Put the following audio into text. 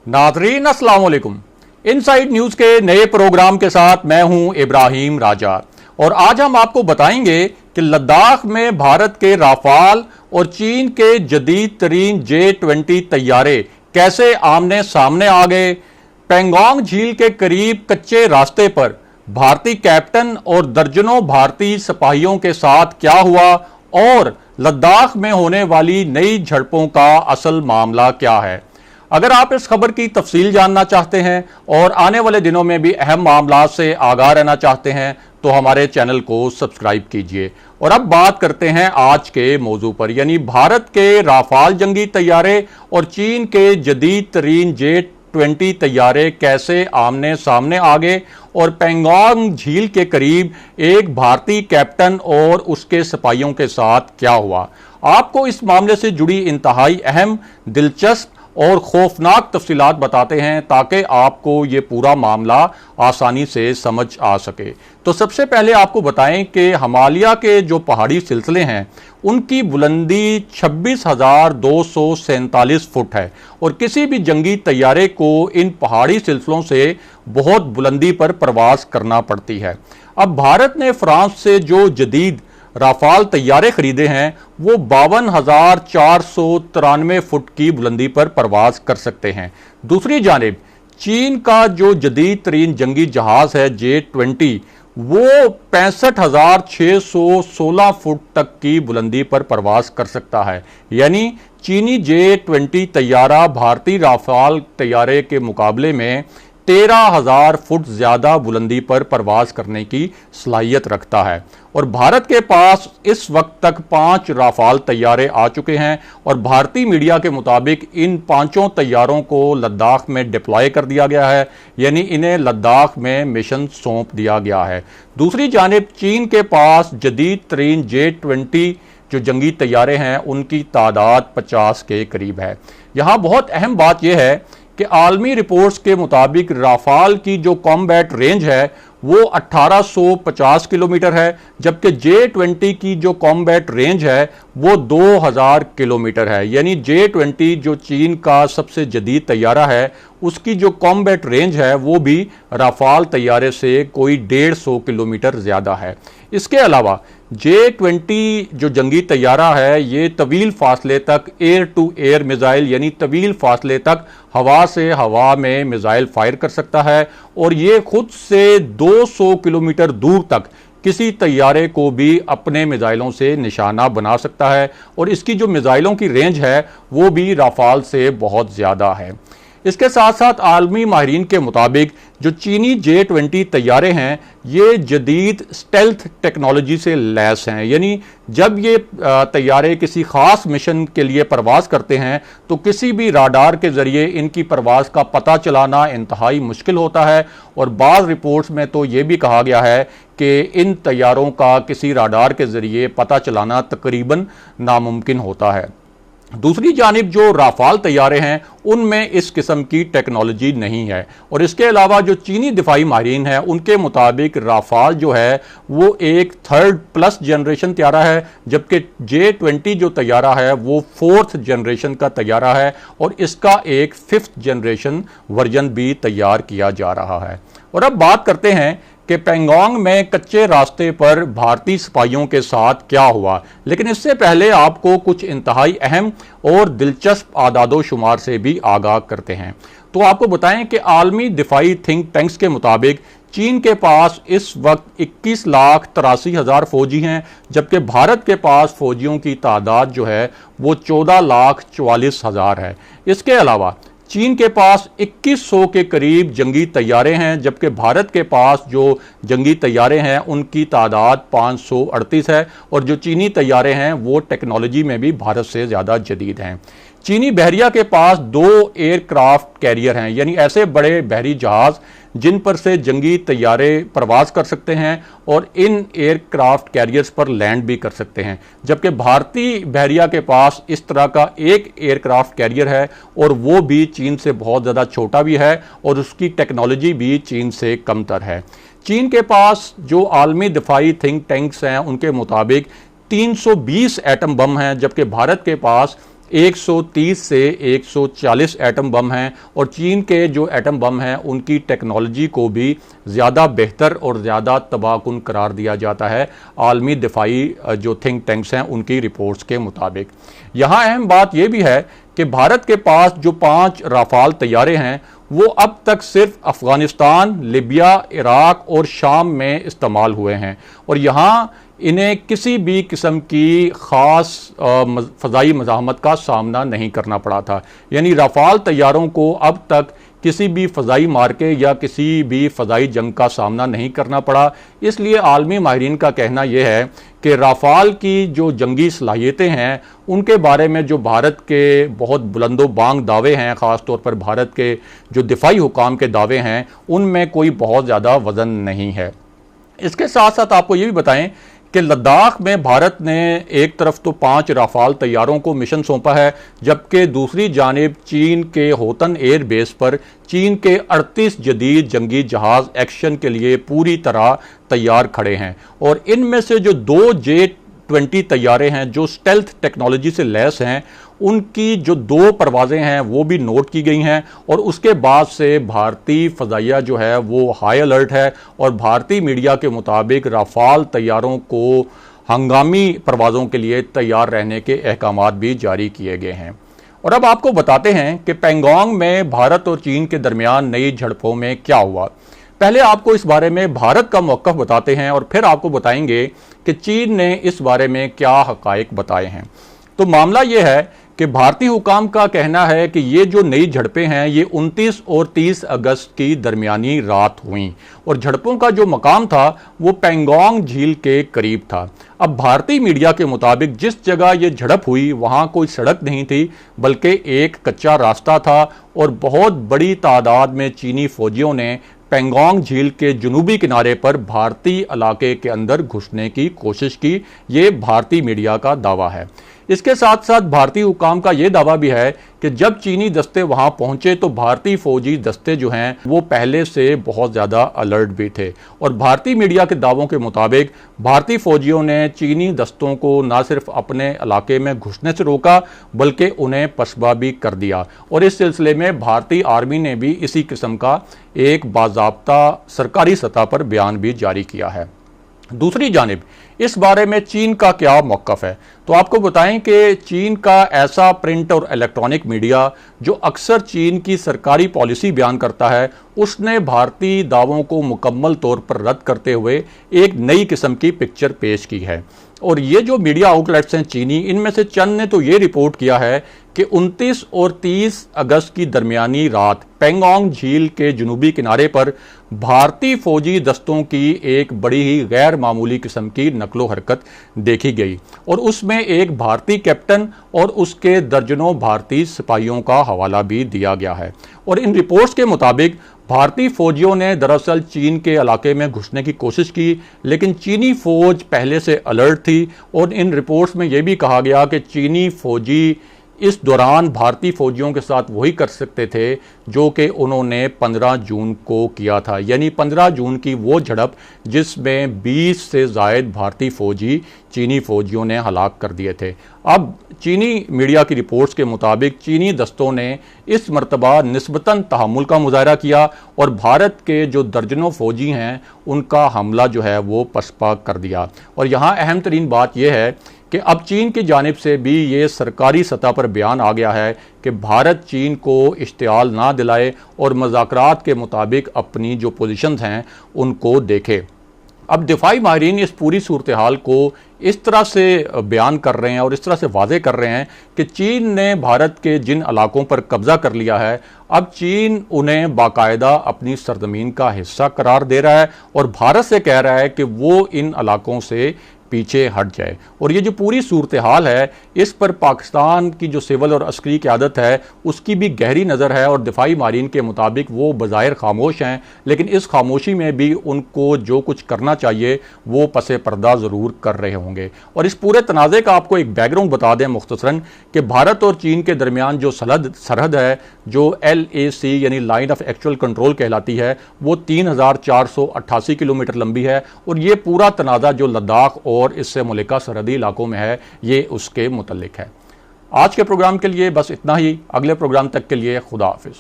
नाज़रीन अस्सलाम वालेकुम। इनसाइड न्यूज के नए प्रोग्राम के साथ मैं हूं इब्राहिम राजा और आज हम आपको बताएंगे कि लद्दाख में भारत के राफाल और चीन के जदीद तरीन J-20 तैयारे कैसे आमने सामने आ गए, पेंगोंग झील के करीब कच्चे रास्ते पर भारतीय कैप्टन और दर्जनों भारतीय सिपाहियों के साथ क्या हुआ और लद्दाख में होने वाली नई झड़पों का असल मामला क्या है। अगर आप इस खबर की तफसील जानना चाहते हैं और आने वाले दिनों में भी अहम मामलों से आगाह रहना चाहते हैं तो हमारे चैनल को सब्सक्राइब कीजिए। और अब बात करते हैं आज के मौजू पर, यानी भारत के राफाल जंगी तैयारे और चीन के जदीद तरीन J-20 तैयारे कैसे आमने सामने आ गए और पेंगोंग झील के करीब एक भारतीय कैप्टन और उसके सिपाहियों के साथ क्या हुआ। आपको इस मामले से जुड़ी इंतहाई अहम, दिलचस्प और खौफनाक तफसीलात बताते हैं ताकि आपको ये पूरा मामला आसानी से समझ आ सके। तो सबसे पहले आपको बताएं कि हिमालय के जो पहाड़ी सिलसिले हैं उनकी बुलंदी 26,247 फुट है और किसी भी जंगी तैयारे को इन पहाड़ी सिलसिलों से बहुत बुलंदी पर प्रवास करना पड़ती है। अब भारत ने फ्रांस से जो जदीद राफाल तैयारे खरीदे हैं वो 52,493 फुट की बुलंदी पर प्रवास कर सकते हैं। दूसरी जानिब चीन का जो जदीद तरीन जंगी जहाज है J-20 वो 65,616 फुट तक की बुलंदी पर प्रवास कर सकता है। यानी चीनी J-20 तैयारा भारतीय राफाल तैयारे के मुकाबले में 13,000 फुट ज्यादा बुलंदी पर प्रवास करने की सलाहियत रखता है। और भारत के पास इस वक्त तक 5 राफाल तैयारे आ चुके हैं और भारतीय मीडिया के मुताबिक इन 5 तैयारों को लद्दाख में डिप्लॉय कर दिया गया है, यानी इन्हें लद्दाख में मिशन सौंप दिया गया है। दूसरी जानिब चीन के पास जदीद तरीन J-20 जो जंगी तैयारे हैं उनकी तादाद 50 के करीब है। यहाँ बहुत अहम बात यह है कि आलमी रिपोर्ट्स के मुताबिक राफाल की जो कॉम्बैट रेंज है वो 1850 किलोमीटर है, जबकि J-20 की जो कॉम्बैट रेंज है वो 2000 किलोमीटर है। यानी J-20 जो चीन का सबसे जदीद तैयारा है उसकी जो कॉम्बैट रेंज है वो भी राफाल तैयारे से कोई 150 किलोमीटर ज्यादा है। इसके अलावा J-20 जो जंगी तैयारा है ये तवील फासले तक एयर टू एयर मिसाइल यानी तवील फासले तक हवा से हवा में मिसाइल फायर कर सकता है और ये खुद से 200 किलोमीटर दूर तक किसी तैयारे को भी अपने मिसाइलों से निशाना बना सकता है और इसकी जो मिसाइलों की रेंज है वो भी राफाल से बहुत ज्यादा है। इसके साथ साथ आलमी माहिरीन के मुताबिक जो चीनी J-20 तैयारे हैं ये जदीद स्टेल्थ टेक्नोलॉजी से लैस हैं, यानी जब ये तैयारे किसी खास मिशन के लिए प्रवास करते हैं तो किसी भी राडार के जरिए इनकी प्रवास का पता चलाना इंतहाई मुश्किल होता है और बाज़ रिपोर्ट्स में तो ये भी कहा गया है कि इन तैयारों का किसी राडार के जरिए पता चलाना तकरीबन नामुमकिन होता है। दूसरी जानिब जो राफाल तैयारे हैं उनमें इस किस्म की टेक्नोलॉजी नहीं है और इसके अलावा जो चीनी दिफाई माहिरीन हैं उनके मुताबिक राफाल जो है वो एक 3rd+ जनरेशन तैयारा है, जबकि J-20 जो तैयारा है वो 4th जनरेशन का तैयारा है और इसका एक 5th जनरेशन वर्जन भी तैयार किया जा रहा है। और अब बात करते हैं कि पेंगोंग में कच्चे रास्ते पर भारतीय सिपाहियों के साथ क्या हुआ, लेकिन इससे पहले आपको कुछ इंतहाई अहम और दिलचस्प आदादो शुमार से भी आगाह करते हैं। तो आपको बताएं कि आलमी दिफाई थिंक टैंक्स के मुताबिक चीन के पास इस वक्त 21,83,000 फौजी हैं, जबकि भारत के पास फौजियों की तादाद जो है वो 14,44,000 है। इसके अलावा चीन के पास 2100 के करीब जंगी तैयारे हैं, जबकि भारत के पास जो जंगी तैयारे हैं उनकी तादाद 538 है और जो चीनी तैयारे हैं वो टेक्नोलॉजी में भी भारत से ज़्यादा जदीद हैं। चीनी बहरिया के पास 2 एयरक्राफ्ट कैरियर हैं, यानी ऐसे बड़े बहरी जहाज़ जिन पर से जंगी तैयारे प्रवास कर सकते हैं और इन एयरक्राफ्ट कैरियर्स पर लैंड भी कर सकते हैं, जबकि भारतीय बहरिया के पास इस तरह का एक एयरक्राफ्ट कैरियर है और वो भी चीन से बहुत ज़्यादा छोटा भी है और उसकी टेक्नोलॉजी भी चीन से कमतर है। चीन के पास जो आलमी दिफाई थिंक टैंक्स हैं उनके मुताबिक 320 एटम बम हैं, जबकि भारत के पास 130 से 140 एटम बम हैं और चीन के जो एटम बम हैं उनकी टेक्नोलॉजी को भी ज़्यादा बेहतर और ज़्यादा तबाहकुन करार दिया जाता है आलमी दिफाई जो थिंक टैंक्स हैं उनकी रिपोर्ट्स के मुताबिक। यहाँ अहम बात यह भी है कि भारत के पास जो 5 राफाल तैयारे हैं वो अब तक सिर्फ अफगानिस्तान, लिबिया, इराक और शाम में इस्तेमाल हुए हैं और यहाँ इन्हें किसी भी किस्म की ख़ास फ़ज़ाई मज़ाहमत का सामना नहीं करना पड़ा था। यानी राफाल तैयारों को अब तक किसी भी फ़ज़ाई मार्के या किसी भी फ़ज़ाई जंग का सामना नहीं करना पड़ा। इसलिए आलमी माहिरीन का कहना यह है कि राफाल की जो जंगी सलाहियतें हैं उनके बारे में जो भारत के बहुत बुलंदो बांग दावे हैं, ख़ास तौर पर भारत के जो दिफाई हुकाम के दावे हैं उनमें कोई बहुत ज़्यादा वज़न नहीं है। इसके साथ साथ आपको ये भी बताएं कि लद्दाख में भारत ने एक तरफ तो 5 राफाल तैयारों को मिशन सौंपा है, जबकि दूसरी जानिब चीन के होतन एयर बेस पर चीन के 38 जदीद जंगी जहाज़ एक्शन के लिए पूरी तरह तैयार खड़े हैं और इनमें से जो 2 J-20 तैयारे हैं जो स्टेल्थ टेक्नोलॉजी से लैस हैं उनकी जो 2 परवाज़ें हैं वो भी नोट की गई हैं और उसके बाद से भारतीय फ़ज़ाइया जो है वो हाई अलर्ट है और भारतीय मीडिया के मुताबिक राफाल तैयारों को हंगामी परवाज़ों के लिए तैयार रहने के अहकामात भी जारी किए गए हैं। और अब आपको बताते हैं कि पेंगोंग में भारत और चीन के दरमियान नई झड़पों में क्या हुआ। पहले आपको इस बारे में भारत का मौक़िफ़ बताते हैं और फिर आपको बताएंगे कि चीन ने इस बारे में क्या हक़ाइक़ बताए हैं। तो मामला ये है कि भारतीय हुकाम का कहना है कि ये जो नई झड़पें हैं ये 29 और 30 अगस्त की दरमियानी रात हुई और झड़पों का जो मकाम था वो पेंगोंग झील के करीब था। अब भारतीय मीडिया के मुताबिक जिस जगह ये झड़प हुई वहाँ कोई सड़क नहीं थी बल्कि एक कच्चा रास्ता था और बहुत बड़ी तादाद में चीनी फौजियों ने पेंगोंग झील के जुनूबी किनारे पर भारतीय इलाके के अंदर घुसने की कोशिश की। ये भारतीय मीडिया का दावा है। इसके साथ साथ भारतीय हुकाम का यह दावा भी है कि जब चीनी दस्ते वहां पहुंचे तो भारतीय फौजी दस्ते जो हैं वो पहले से बहुत ज़्यादा अलर्ट भी थे और भारतीय मीडिया के दावों के मुताबिक भारतीय फौजियों ने चीनी दस्तों को न सिर्फ अपने इलाके में घुसने से रोका बल्कि उन्हें पसबा भी कर दिया और इस सिलसिले में भारतीय आर्मी ने भी इसी किस्म का एक बाज़ाब्ता सरकारी सतह पर बयान भी जारी किया है। दूसरी जानिब इस बारे में चीन का क्या मौक़िफ़ है, तो आपको बताएं कि चीन का ऐसा प्रिंट और इलेक्ट्रॉनिक मीडिया जो अक्सर चीन की सरकारी पॉलिसी बयान करता है उसने भारतीय दावों को मुकम्मल तौर पर रद्द करते हुए एक नई किस्म की पिक्चर पेश की है। और ये जो मीडिया आउटलेट्स हैं चीनी, इनमें से चंद ने तो ये रिपोर्ट किया है कि 29 और 30 अगस्त की दरमियानी रात पेंगोंग झील के जुनूबी किनारे पर भारतीय फौजी दस्तों की एक बड़ी ही गैर मामूली किस्म की नकलो हरकत देखी गई और उसमें एक भारतीय कैप्टन और उसके दर्जनों भारतीय सिपाहियों का हवाला भी दिया गया है। और इन रिपोर्ट्स के मुताबिक भारतीय फौजियों ने दरअसल चीन के इलाके में घुसने की कोशिश की लेकिन चीनी फौज पहले से अलर्ट थी और इन रिपोर्ट्स में यह भी कहा गया कि चीनी फौजी इस दौरान भारतीय फौजियों के साथ वही कर सकते थे जो कि उन्होंने 15 जून को किया था, यानी 15 जून की वो झड़प जिसमें 20 से ज़ायद भारतीय फौजी चीनी फौजियों ने हलाक कर दिए थे। अब चीनी मीडिया की रिपोर्ट्स के मुताबिक चीनी दस्तों ने इस मरतबा निस्बतन तहम्मुल का मुजाहरा किया और भारत के जो दर्जनों फौजी हैं उनका हमला जो है वो पसपा कर दिया। और यहाँ अहम तरीन बात यह है कि अब चीन की जानिब से भी ये सरकारी सतह पर बयान आ गया है कि भारत चीन को इश्तियाल ना दिलाए और मज़ाकरात के मुताबिक अपनी जो पोजीशंस हैं उनको देखे। अब दिफाई माहिरीन इस पूरी सूरत हाल को इस तरह से बयान कर रहे हैं और इस तरह से वाज़े कर रहे हैं कि चीन ने भारत के जिन इलाकों पर कब्ज़ा कर लिया है अब चीन उन्हें बाकायदा अपनी सरजमीन का हिस्सा करार दे रहा है और भारत से कह रहा है कि वो इन इलाकों से पीछे हट जाए। और ये जो पूरी सूरत हाल है इस पर पाकिस्तान की जो सिविल और अस्करी क़यादत है उसकी भी गहरी नज़र है और दिफाई माहिरीन के मुताबिक वो बज़ाहिर खामोश हैं लेकिन इस खामोशी में भी उनको जो कुछ करना चाहिए वो पसे पर्दा ज़रूर कर रहे होंगे। और इस पूरे तनाज़े का आपको एक बैकग्राउंड बता दें मुख्तसरन कि भारत और चीन के दरमियान जो सरहद है जो LAC यानी लाइन ऑफ एक्चुअल कंट्रोल कहलाती है वो 3488 किलोमीटर लंबी है और ये पूरा तनाज़ा जो लद्दाख और इससे मुल्का सरहदी इलाकों में है ये उसके मुतल्लिक है। आज के प्रोग्राम के लिए बस इतना ही। अगले प्रोग्राम तक के लिए खुदा हाफिज।